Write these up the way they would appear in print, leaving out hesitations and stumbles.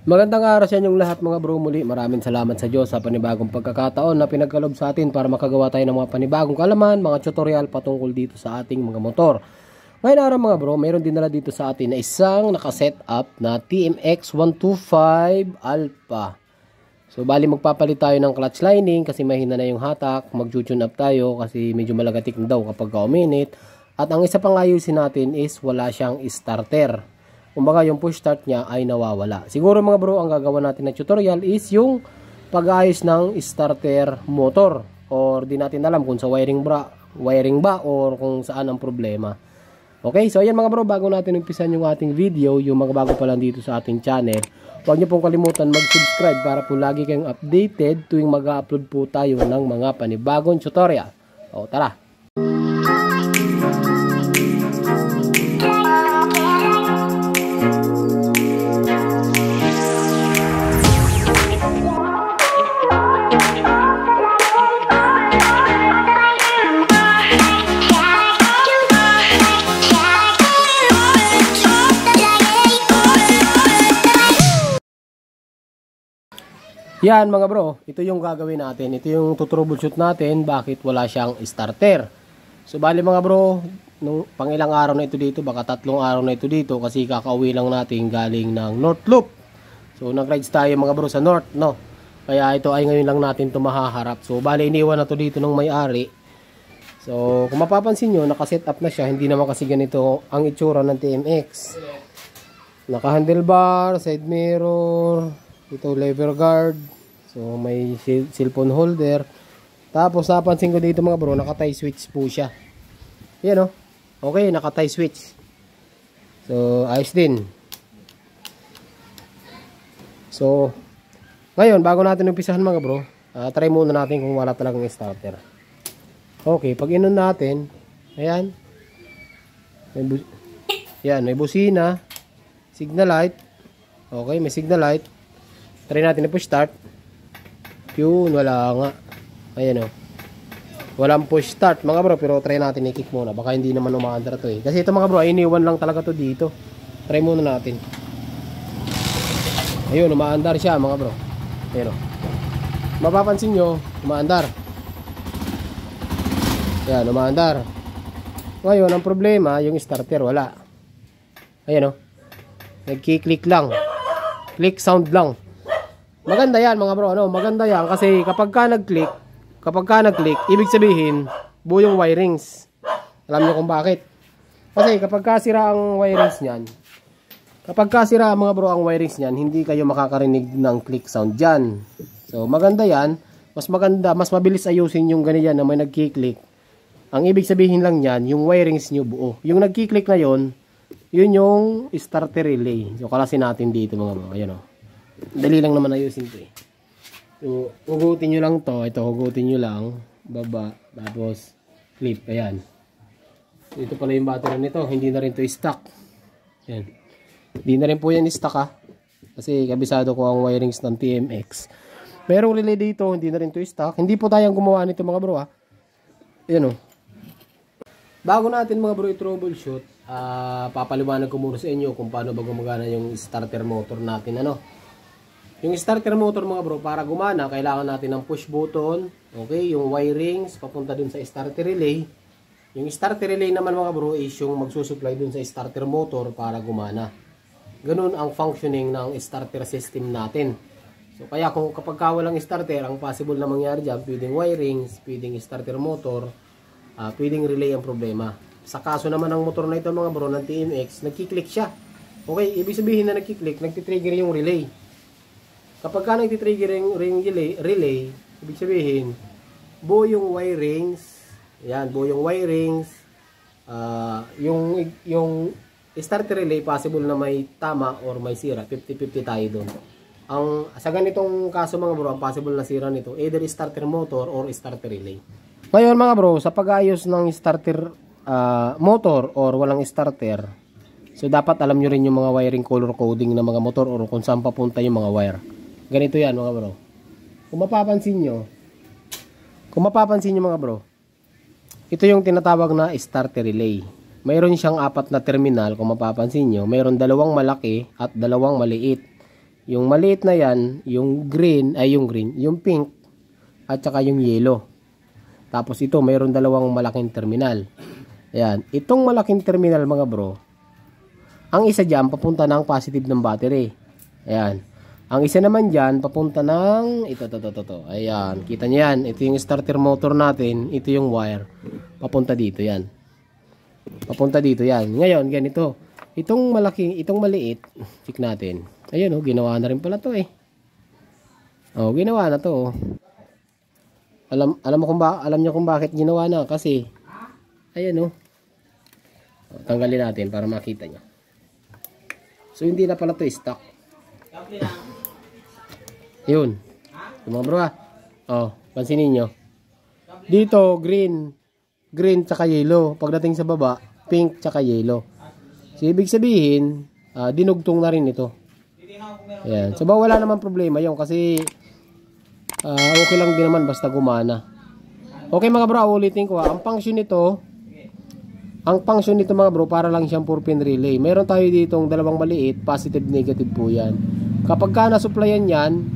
Magandang araw sa inyong lahat mga bro. Muli maraming salamat sa Diyos sa panibagong pagkakataon na pinagkaloob sa atin para makagawa tayo ng mga panibagong kalaman, mga tutorial patungkol dito sa ating mga motor. Ngayon araw mga bro, mayroon din nila dito sa atin na isang nakaset up na TMX 125 Alpha. So bali magpapalit tayo ng clutch lining kasi mahina na yung hatak, mag-tune up tayo kasi medyo malagatik na daw kapag uminit. At ang isa pang ayusin natin is wala siyang starter. Kumbaga yung push start niya ay nawawala. Siguro mga bro, ang gagawin natin na tutorial is yung pag-ayos ng starter motor. Or di natin alam kung sa wiring ba or kung saan ang problema. Okay, so ayan mga bro, bago natin umpisan yung ating video, yung mga bago pa lang dito sa ating channel, huwag niyo pong kalimutan mag-subscribe para po lagi kayong updated tuwing mag-upload po tayo ng mga panibagong tutorial. O tara! Yan mga bro, ito yung gagawin natin. Ito yung tutroubleshoot natin bakit wala siyang starter. So bali mga bro, nung pangilang araw na ito dito, baka 3 araw na ito dito kasi kakauwi lang natin galing ng North Loop. So nag-rides tayo mga bro sa North, no? Kaya ito ay ngayon lang natin ito mahaharap. So bali iniwan na to dito ng may-ari. So kung mapapansin nyo, nakaset up na siya. Hindi naman kasi ganito ang itsura ng TMX. Naka-handlebar, side mirror, ito lever guard. So may cellphone holder. Tapos napansin ko dito mga bro, naka-tie switch po siya. Yan o. Okay, naka-tie switch. So ayos din. So ngayon, bago natin umpisahan mga bro, try muna natin kung wala talagang starter. Okay, pag inon natin, ayan. May busina, signal light. Okay, may signal light. Try natin na push start. Yun, wala nga. Ayan o. Walang push start mga bro, pero try natin i-kick muna. Baka hindi naman umaandar to eh. Kasi ito mga bro, iniwan lang talaga to dito. Try muna natin. Ayun, umaandar siya mga bro. Ayan o. Mapapansin nyo, umaandar. Ayan, umaandar. Ngayon, ang problema, yung starter, wala. Ayan o. Nagki-click lang. Click sound lang. Maganda yan mga bro, ano? Maganda yan kasi kapag ka nag-click, ibig sabihin, buo yung wirings. Alam niyo kung bakit? Kasi kapag kasira ang wirings niyan, mga bro ang wirings niyan, hindi kayo makakarinig ng click sound diyan. So maganda yan, mas maganda, mas mabilis ayusin yung ganyan na may nagki-click. Ang ibig sabihin lang niyan, yung wirings niyo buo. Yung nagki-click na yun yung starter relay. So kalasin natin dito mga bro, ayan o. Dali lang naman ayusin ko eh. So, hugutin nyo lang to. Ito, hugutin nyo lang. Baba. Tapos, clip. Ayan. So, ito pala yung battery nito. Hindi na rin to stock. Ayan. Hindi na rin po yan stock ha. Kasi kabisado ko ang wirings ng TMX. Merong relay dito. Hindi na rin to stock. Hindi po tayong gumawa nito mga bro ha. Ayan o. Bago natin mga bro i-troubleshoot, papaliwanag ko muna sa inyo kung paano ba gumagana yung starter motor natin. Ano? Yung starter motor mga bro, para gumana, kailangan natin ng push button. Okay, yung wirings, papunta dun sa starter relay. Yung starter relay naman mga bro, is yung magsusupply dun sa starter motor para gumana. Ganun ang functioning ng starter system natin. So kaya kung kapag walang starter, ang possible na mangyari dyan, pwedeng wirings, pwedeng starter motor, pwedeng relay ang problema. Sa kaso naman ng motor na ito mga bro, ng TMX, nagkiklik siya. Okay, ibig sabihin na nagkiklik, nagtitrigger yung relay. Kapag ka nagtitrigger yung relay, ibig sabihin, buo yung wirings, yan, buo yung wirings, yung starter relay, possible na may tama or may sira, 50-50 tayo doon. Sa ganitong kaso mga bro, ang possible na sira nito, either starter motor or starter relay. Ngayon mga bro, sa pag-ayos ng starter motor or walang starter, so dapat alam nyo rin yung mga wiring color coding ng mga motor or kung saan papunta yung mga wire. Ganito yan mga bro. Kung mapapansin nyo mga bro, ito yung tinatawag na starter relay. Mayroon siyang 4 na terminal kung mapapansin nyo. Mayroon 2 malaki at 2 maliit. Yung maliit na yan, yung yung pink, at saka yung yellow. Tapos ito, mayroon dalawang malaking terminal. Ayan. Itong malaking terminal mga bro, ang isa dyan, papunta ng positive ng battery. Ayan. Ang isa naman dyan, papunta ng, ito. Ayan. Kita nyo yan. Ito yung starter motor natin. Ito yung wire. Papunta dito yan. Papunta dito yan. Ngayon, ganito. Itong maliit, check natin. Ayun, ginawa na rin pala to eh. Ginawa na to. Alam niyo kung bakit ginawa na kasi ayan tanggalin natin para makita niyo. So hindi na pala to stock. Yun. Yung mga bro pansinin niyo. Dito green tsaka yellow. Pagdating sa baba, pink tsaka yellow. So ibig sabihin, dinugtong na rin ito. Ayan. So wala naman problema yun kasi okay lang din naman basta gumana. Okay mga bro, ulitin ko Ang function nito mga bro, para lang siyang 4-pin relay. Meron tayo ditong dalawang maliit, positive, negative po yan. Kapag ka na-supplyan yan,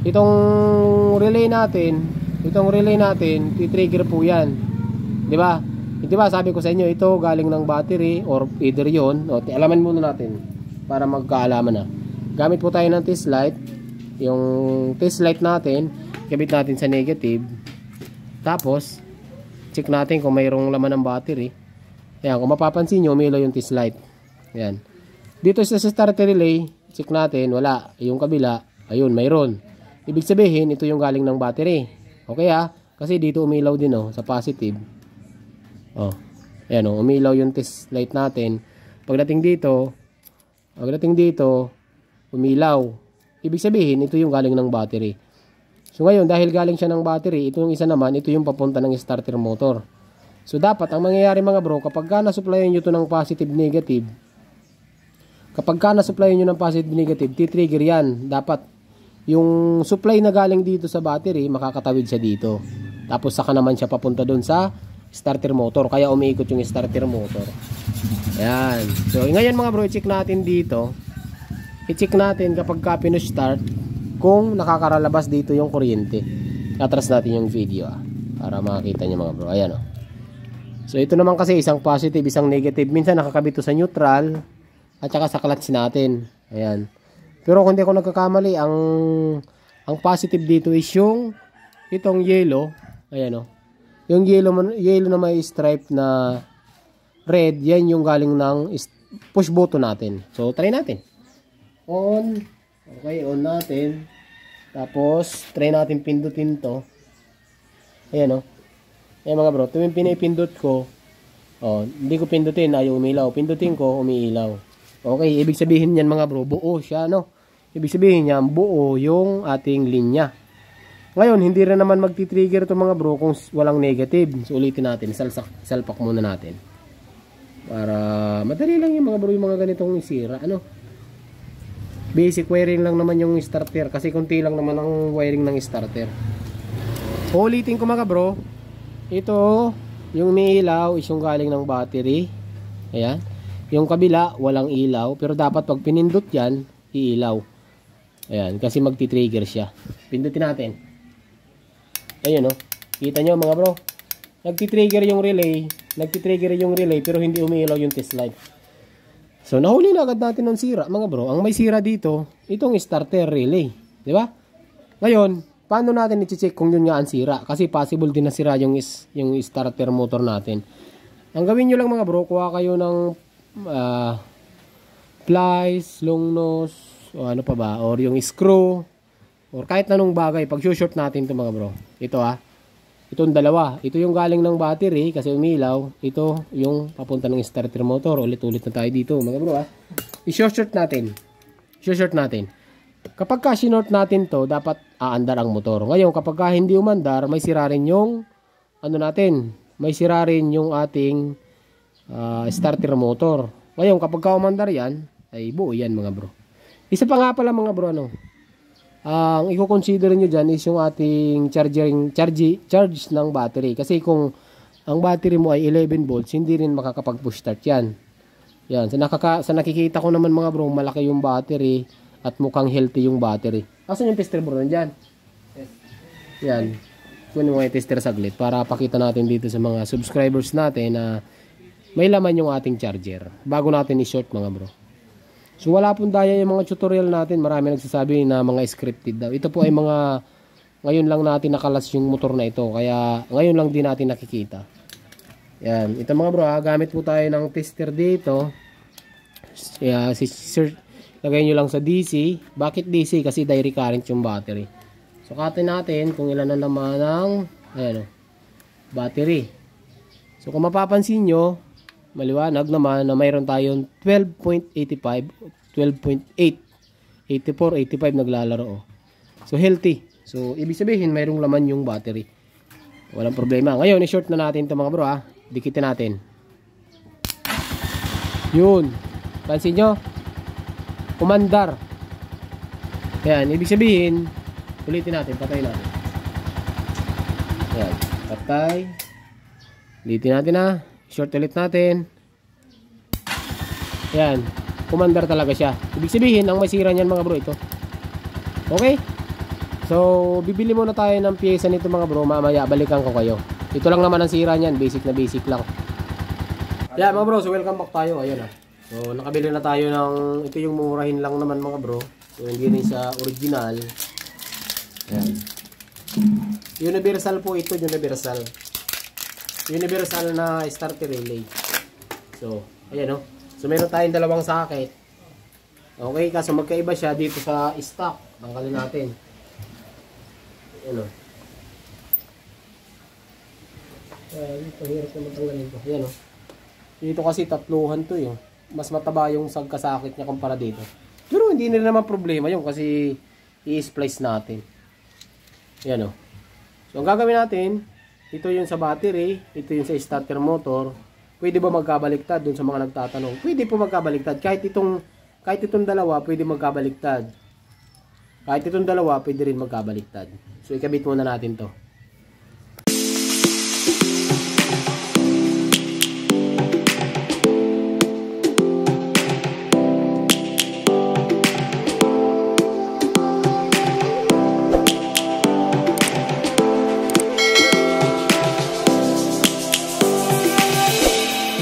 itong relay natin, titrigger po yan. Diba? Diba sabi ko sa inyo, ito galing ng battery or either yon. Alaman muna natin para magkaalaman na. Gamit po tayo ng test light. Yung test light natin, kabit natin sa negative. Tapos, check natin kung mayroong laman ng battery. Ayan, kung mapapansin nyo, umilaw yung test light. Ayan. Dito sa starter relay, check natin, wala. Yung kabila, ayun, mayroon. Ibig sabihin, ito yung galing ng battery. Okay kasi dito umilaw din sa positive. Ayan umilaw yung test light natin. Pagdating dito, umilaw. Ibig sabihin, ito yung galing ng battery. So ngayon, dahil galing siya ng battery, ito yung isa naman, ito yung papunta ng starter motor. So dapat, ang mangyayari mga bro, kapag ka na-supplyan nyo ito ng positive, negative, titrigger yan. Dapat, yung supply na galing dito sa battery, makakatawid siya dito. Tapos saka naman siya papunta doon sa starter motor. Kaya umiikot yung starter motor. Ayan. So ngayon mga bro, i-check natin dito. I-check natin kapag ka pinu-start kung nakakaralabas dito yung kuryente. Atras natin yung video para makita nyo mga bro. Ayan So ito naman kasi isang positive, isang negative. Minsan nakakabit to sa neutral at saka sa clutch natin. Ayan. Pero kung di ako nagkakamali, ang positive dito is yung itong yellow. Ayan Yung yellow na may stripe na red, yan yung galing ng push button natin. So try natin. On. Okay, on natin. Tapos, try natin pindutin to. Ayan Ayan mga bro, ito yung pinipindot ko. Hindi ko pindutin, ayaw umilaw. Pindutin ko, umiilaw. Okay, ibig sabihin yan mga bro, buo siya, Ibig sabihin niya, buo yung ating linya. Ngayon, hindi rin naman magti-trigger ito mga bro kung walang negative. So, ulitin natin, salpak muna natin. Para, madali lang yung mga bro, yung mga ganitong isira, Basic wiring lang naman yung starter kasi konti lang naman ang wiring ng starter. Ulitin ko mga bro, ito yung may ilaw is yung galing ng battery. Ayan. Yung kabila walang ilaw pero dapat pag pinindot yan, iilaw. Ayan, kasi magti-trigger siya. Pindutin natin. Ayun Kita nyo mga bro. Nagti-trigger yung relay pero hindi umiilaw yung test light. So, nahuli na agad natin ng sira, mga bro. Ang may sira dito, itong starter relay. Di ba? Ngayon, paano natin i-check kung yun nga ang sira? Kasi possible din na sira yung starter motor natin. Ang gawin nyo lang mga bro, kuha kayo ng plies, long nose, o ano pa ba, or yung screw, or kahit anong bagay. Pag-short natin ito mga bro. Ito Itong dalawa. Ito yung galing ng battery kasi umilaw. Ito yung papunta ng starter motor. Ulit-ulit na tayo dito mga bro I-short natin. Kapag ka-short natin to, dapat aandar ang motor. Ngayon kapag ka hindi umandar, may sira rin yung may sira rin yung ating starter motor. Ngayon kapag ka umandar yan, ay buo yan mga bro. Isa pa nga pala mga bro ang i-consider nyo dyan is yung ating charge ng battery. Kasi kung ang battery mo ay 11 volts, hindi rin makakapag-push start yan. Yan. Sa nakikita ko naman mga bro, malaki yung battery at mukhang healthy yung battery. Asan yung tester bro? Nandyan. Yan. Kunin mo yung tester saglit para pakita natin dito sa mga subscribers natin na may laman yung ating charger bago natin i-short mga bro. So wala pong daya yung mga tutorial natin. Marami nagsasabi na mga scripted daw. Ito po ay mga ngayon lang natin nakalas yung motor na ito. Kaya ngayon lang din natin nakikita. Yan. Ito mga bro, gamit po tayo ng tester dito. Lagay nyo lang sa DC. Bakit DC? Kasi direct current yung battery. Sukatin natin kung ilan ang laman ng battery. So kung mapapansin nyo, maliwanag naman na mayroon tayong 12.85, 12.8, 84, 85 naglalaro. Oh. So healthy. So ibig sabihin mayroong laman yung battery. Walang problema. Ngayon i-short na natin ito mga bro ha. Dikitin natin. Yun. Pansin nyo? Umandar. Ayan. Ibig sabihin, ulitin natin. Patay natin. Ayan. Patay. Ulitin natin ha. Short ulit natin. Ayan. Umandar talaga siya. Ibig sabihin, ang masira niyan mga bro ito. Okay? So, bibili muna tayo ng pyesa nito mga bro. Mamaya, balikan ko kayo. Ito lang naman ang sira niyan. Basic na basic lang. Yeah mga bro, so welcome back tayo. Ayun ha. So, nakabili na tayo ng, ito yung murahin lang naman mga bro. So, hindi rin sa original. Ayan. Universal po ito, universal. Universal na starter relay. So, ayan o. So, meron tayong dalawang socket. Okay, kaso magkaiba siya dito sa stock. Tanggalin natin. Ayan o. Ito, hirap na matanggalin ko. Ayan o. Dito kasi tatluhan to yun. Mas mataba yung sagkasakit niya kumpara dito. Pero hindi na naman problema yun kasi i-splice natin. Ayan o. So, ang gagawin natin, ito yung sa battery, ito yung sa starter motor. Pwede ba magkabaliktad dun sa mga nagtatanong? Pwede po magkabaliktad. Kahit itong dalawa, pwede magkabaliktad. Kahit itong dalawa, pwede rin magkabaliktad. So, ikabit muna natin to.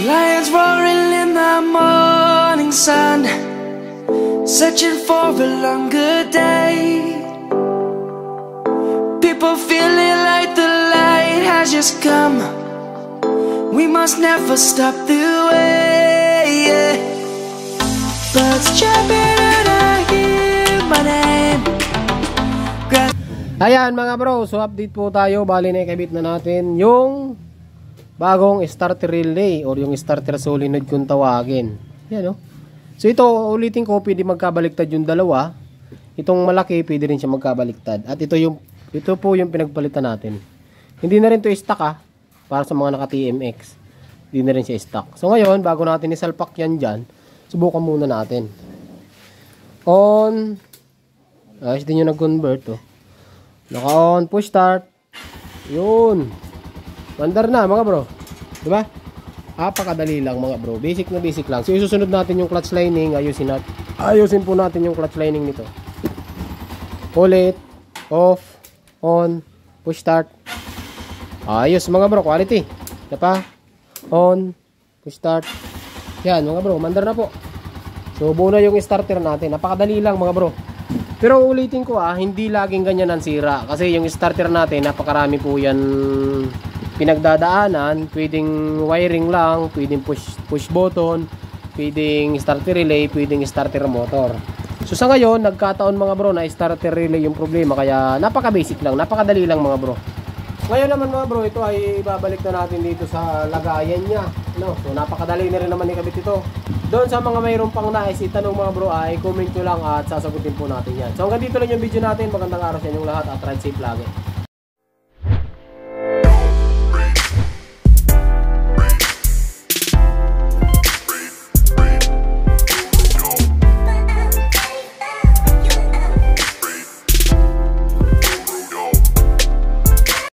Lions roaring in the morning sun, searching for a longer day. People feeling like the light has just come. We must never stop the way, yeah. Birds chirping and I hear my name. Ayan mga bro, so update po tayo. Bali na ikabit na natin yung bagong starter relay or yung starter solenoid kung tawagin. Yan o. So ito, ulitin ko, pwede magkabaliktad yung dalawa. Itong malaki, pwede rin siya magkabaliktad. At ito po yung pinagpalitan natin. Hindi na rin to stock para sa mga naka TMX. Hindi na rin siya stock. So ngayon, bago natin isalpak yan dyan, subukan muna natin. On. Ayos din yung nag-convert oh. Naka-on, push start. Yun. Mandar na mga bro. Diba? Apakadali lang mga bro. Basic na basic lang. So isusunod natin yung clutch lining. Ayusin po natin yung clutch lining nito. Ulit. Off. On. Push start. Ayos mga bro. Quality. Diba? On. Push start. Yan mga bro. Mandar na po. So buo na yung starter natin. Napakadali lang mga bro. Pero ulitin ko hindi laging ganyan ang sira. Kasi yung starter natin, napakarami po yan pinagdadaanan. Pwedeng wiring lang, pwedeng push button, pwedeng starter relay, pwedeng starter motor. So sa ngayon, nagkataon mga bro na starter relay yung problema. Kaya napaka-basic lang, napakadali lang mga bro. Ngayon naman mga bro, ito ay ibabalik na natin dito sa lagayan niya. So napakadali na rin naman ikabit ito. Doon sa mga mayroong pang nais itanong mga bro ay comment nyo lang at sasagutin po natin yan. So hanggang dito lang yung video natin. Magandang araw sa inyong lahat at ride safe lagi.